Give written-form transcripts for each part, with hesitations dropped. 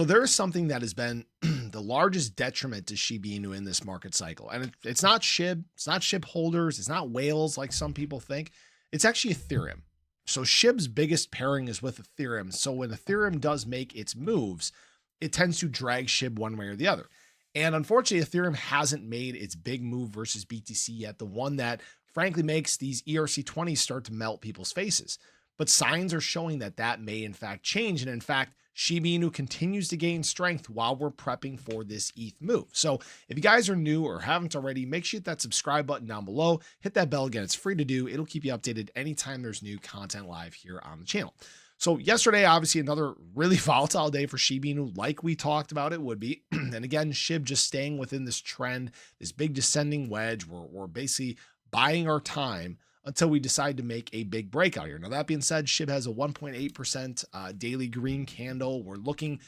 So there is something that has been the largest detriment to Shiba Inu in this market cycle. And it's not Shib, it's not Shib holders, it's not whales like some people think. It's actually Ethereum. So Shib's biggest pairing is with Ethereum. So when Ethereum does make its moves, it tends to drag Shib one way or the other. And unfortunately, Ethereum hasn't made its big move versus BTC yet, the one that frankly makes these ERC20s start to melt people's faces. But signs are showing that that may in fact change. And in fact, Shiba Inu continues to gain strength while we're prepping for this ETH move. So if you guys are new or haven't already, make sure you hit that subscribe button down below. Hit that bell again. It's free to do. It'll keep you updated anytime there's new content live here on the channel. So yesterday, obviously another really volatile day for Shiba Inu, like we talked about it would be. And again, Shib just staying within this trend, this big descending wedge. We're basically buying our time until we decide to make a big breakout here. Now, that being said, Shib has a 1.8% daily green candle. We're looking,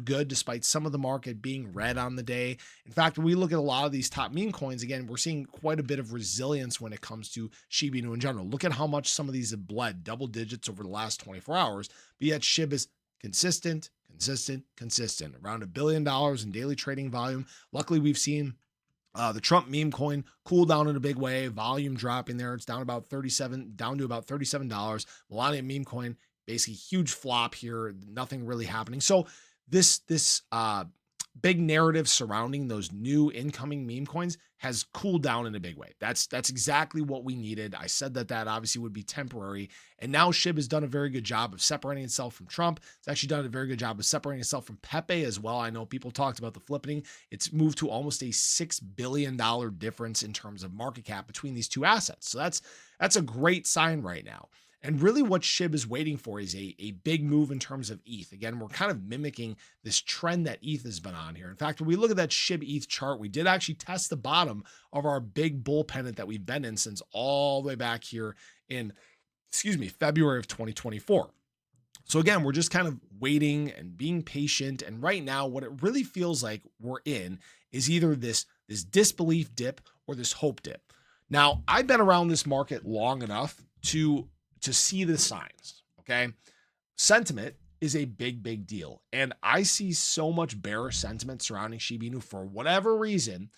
good despite some of the market being red on the day. In fact, when we look at a lot of these top meme coins, again, we're seeing quite a bit of resilience when it comes to Shiba Inu in general. Look at how much some of these have bled double digits over the last 24 hours, but yet Shib is consistent, around $1 billion in daily trading volume. Luckily, we've seen the Trump meme coin cool down in a big way, volume dropping there. It's down to about $37. Melania meme coin, basically huge flop here. Nothing really happening. So this big narrative surrounding those new incoming meme coins has cooled down in a big way. That's exactly what we needed. I said that obviously would be temporary. And now Shib has done a very good job of separating itself from Trump. It's actually done a very good job of separating itself from Pepe as well. I know people talked about the flippening. It's moved to almost a $6 billion difference in terms of market cap between these two assets. So that's a great sign right now. And really what Shib is waiting for is a big move in terms of ETH. Again, we're kind of mimicking this trend that ETH has been on here. In fact, when we look at that Shib ETH chart, we did actually test the bottom of our big bull pennant that we've been in since all the way back here in, February of 2024. So again, we're just kind of waiting and being patient. And right now, what it really feels like we're in is either this disbelief dip or this hope dip. Now, I've been around this market long enough to see the signs, okay? Sentiment is a big deal. And I see so much bearish sentiment surrounding Shiba Inu for whatever reason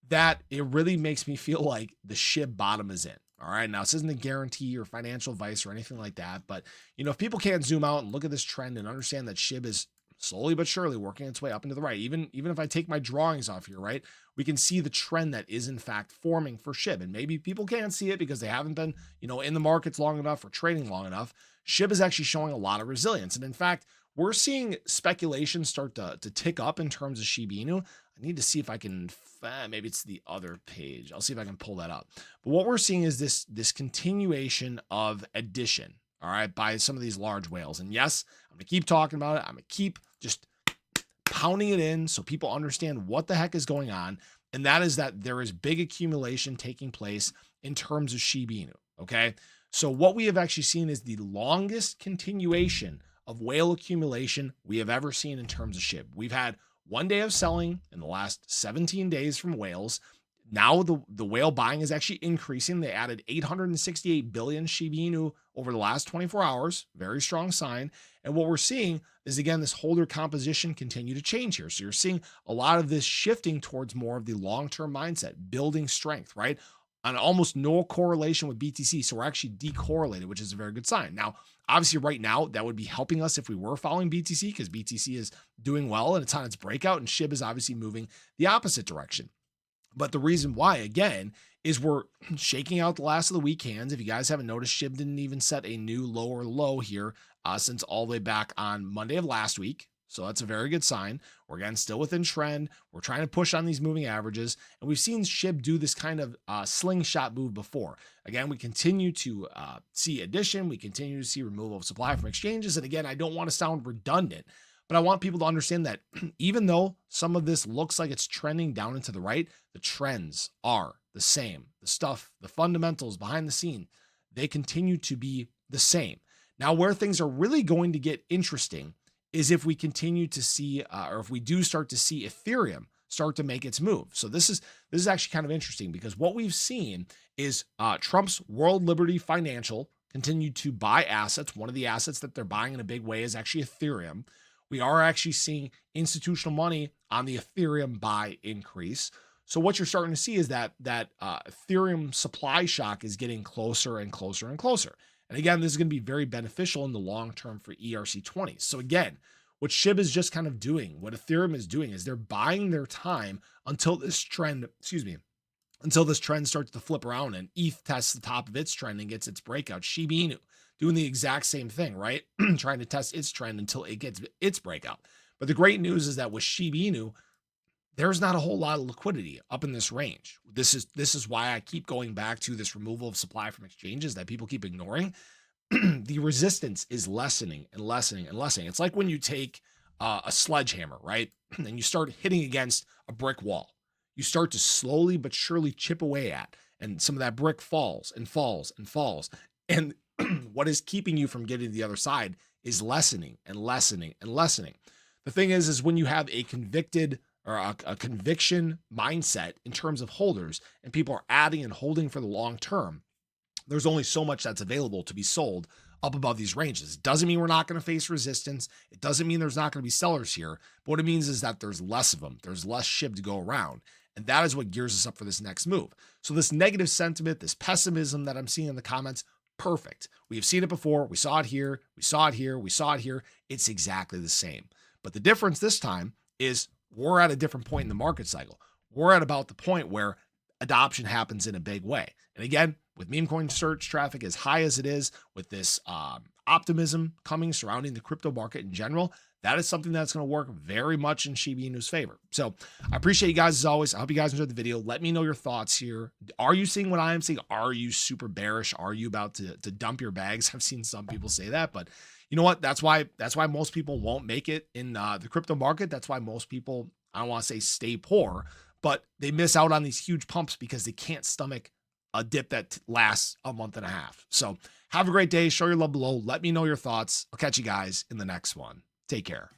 that it really makes me feel like the Shib bottom is in. All right. Now, this isn't a guarantee or financial advice or anything like that. But, if people can't zoom out and look at this trend and understand that Shib is slowly but surely working its way up into the right, even if I take my drawings off here, right, we can see the trend that is in fact forming for Shib. And maybe people can't see it because they haven't been, in the markets long enough or trading long enough. Shib is actually showing a lot of resilience. And in fact, we're seeing speculation start to tick up in terms of Shiba Inu. I need to see if I can, maybe it's the other page. I'll see if I can pull that up. But what we're seeing is this continuation of addition, all right, by some of these large whales. And yes, I'm going to keep talking about it. I'm going to keep just pounding it in so people understand what the heck is going on. And that is that there is big accumulation taking place in terms of Shiba Inu, okay? So what we have actually seen is the longest continuation of whale accumulation we have ever seen in terms of Shib. We've had 1 day of selling in the last 17 days from whales. Now the whale buying is actually increasing. They added 868 billion Shiba Inu over the last 24 hours. Very strong sign. And what we're seeing is, again, this holder composition continue to change here. So you're seeing a lot of this shifting towards more of the long-term mindset, building strength, right? On almost no correlation with BTC. So we're actually decorrelated, which is a very good sign. Now, obviously right now, that would be helping us if we were following BTC because BTC is doing well and it's on its breakout, and Shib is obviously moving the opposite direction. But the reason why, again, is we're shaking out the last of the weak hands. If you guys haven't noticed, Shib didn't even set a new lower low here since all the way back on Monday of last week. So that's a very good sign. We're, again, still within trend. We're trying to push on these moving averages. And we've seen Shib do this kind of slingshot move before. Again, we continue to see addition. We continue to see removal of supply from exchanges. And again, I don't want to sound redundant, but I want people to understand that even though some of this looks like it's trending down and to the right, the trends are the same. The stuff, the fundamentals behind the scene, they continue to be the same. Now, where things are really going to get interesting is if we continue to see, or if we do start to see Ethereum start to make its move. So this is actually kind of interesting because what we've seen is Trump's World Liberty Financial continue to buy assets. One of the assets that they're buying in a big way is actually Ethereum. We are actually seeing institutional money on the Ethereum buy increase. So what you're starting to see is that Ethereum supply shock is getting closer and closer and closer. And again, this is going to be very beneficial in the long term for ERC20s. So again, what Shib is just kind of doing, what Ethereum is doing, is they're buying their time until this trend, until this trend starts to flip around and ETH tests the top of its trend and gets its breakout. Shiba Inu doing the exact same thing, right? Trying to test its trend until it gets its breakout. But the great news is that with Shiba Inu, there's not a whole lot of liquidity up in this range. This is why I keep going back to this removal of supply from exchanges that people keep ignoring. The resistance is lessening and lessening and lessening. It's like when you take a sledgehammer, right? And you start hitting against a brick wall. You start to slowly but surely chip away at, and some of that brick falls and falls and falls. And what is keeping you from getting to the other side is lessening and lessening and lessening. The thing is when you have a convicted or a conviction mindset in terms of holders, and people are adding and holding for the long term, there's only so much that's available to be sold up above these ranges. It doesn't mean we're not going to face resistance. It doesn't mean there's not going to be sellers here. But what it means is that there's less of them. There's less SHIB to go around. And that is what gears us up for this next move. So this negative sentiment, this pessimism that I'm seeing in the comments, perfect. We have seen it before. We saw it here. We saw it here. We saw it here. It's exactly the same. But the difference this time is we're at a different point in the market cycle. We're at about the point where adoption happens in a big way. And again, with meme coin search traffic as high as it is, with this optimism coming surrounding the crypto market in general, that is something that's going to work very much in Shiba Inu's favor. So I appreciate you guys as always. I hope you guys enjoyed the video. Let me know your thoughts here. Are you seeing what I am seeing? Are you super bearish? Are you about to dump your bags? I've seen some people say that, but you know what? That's why most people won't make it in the crypto market. That's why most people, I don't want to say stay poor, but they miss out on these huge pumps because they can't stomach a dip that lasts a month and a half. So have a great day. Show your love below. Let me know your thoughts. I'll catch you guys in the next one. Take care.